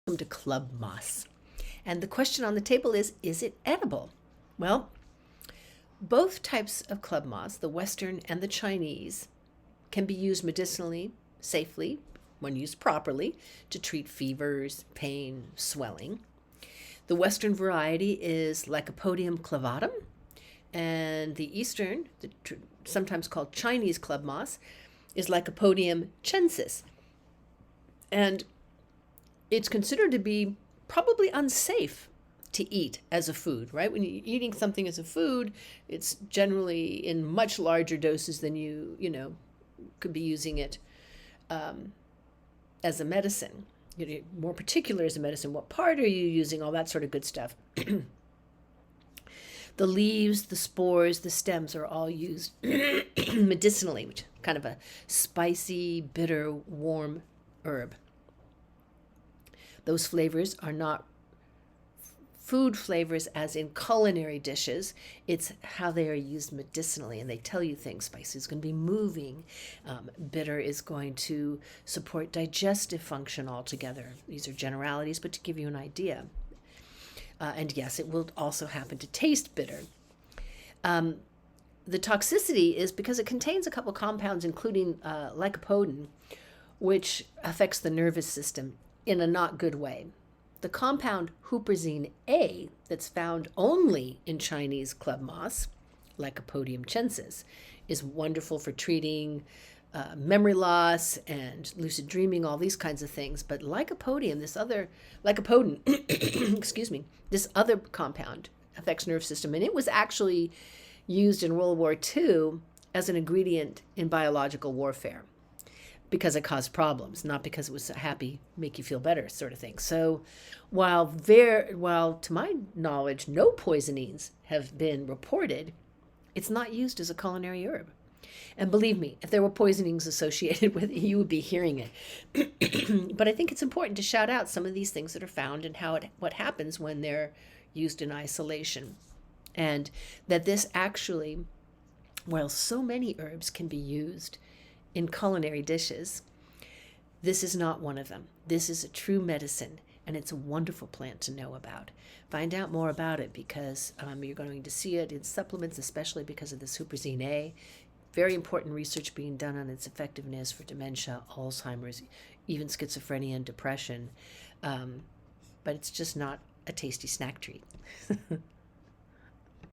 Welcome to Club Moss. And the question on the table is it edible? Well, both types of club moss, the Western and the Chinese, can be used medicinally, safely, when used properly, to treat fevers, pain, swelling. The Western variety is Lycopodium clavatum, and the Eastern, sometimes called Chinese club moss, is Lycopodium chensis. And it's considered to be probably unsafe to eat as a food, right? When you're eating something as a food, it's generally in much larger doses than you could be using it as a medicine. More particular as a medicine. What part are you using? All that sort of good stuff. The leaves, the spores, the stems are all used medicinally, which is kind of a spicy, bitter, warm herb. Those flavors are not food flavors as in culinary dishes. It's how they are used medicinally, and they tell you things. Spicy is going to be moving. Bitter is going to support digestive function altogether. These are generalities, but to give you an idea. And yes, it will also happen to taste bitter. The toxicity is because it contains a couple compounds, including lycopodin, which affects the nervous system in a not good way. The compound huperzine A, that's found only in Chinese club moss, Lycopodium chensis, is wonderful for treating memory loss and lucid dreaming, all these kinds of things. But lycopodium, excuse me, this other compound affects nerve system, and it was actually used in World War II as an ingredient in biological warfare, because it caused problems, not because it was a happy, make you feel better sort of thing. So while to my knowledge, no poisonings have been reported, it's not used as a culinary herb. And believe me, if there were poisonings associated with it, you would be hearing it. But I think it's important to shout out some of these things that are found and what happens when they're used in isolation. And that this actually, while so many herbs can be used in culinary dishes, this is not one of them. This is a true medicine, and it's a wonderful plant to know about. Find out more about it, because you're going to see it in supplements, especially because of this huperzine A. Very important research being done on its effectiveness for dementia, Alzheimer's, even schizophrenia and depression. But it's just not a tasty snack treat.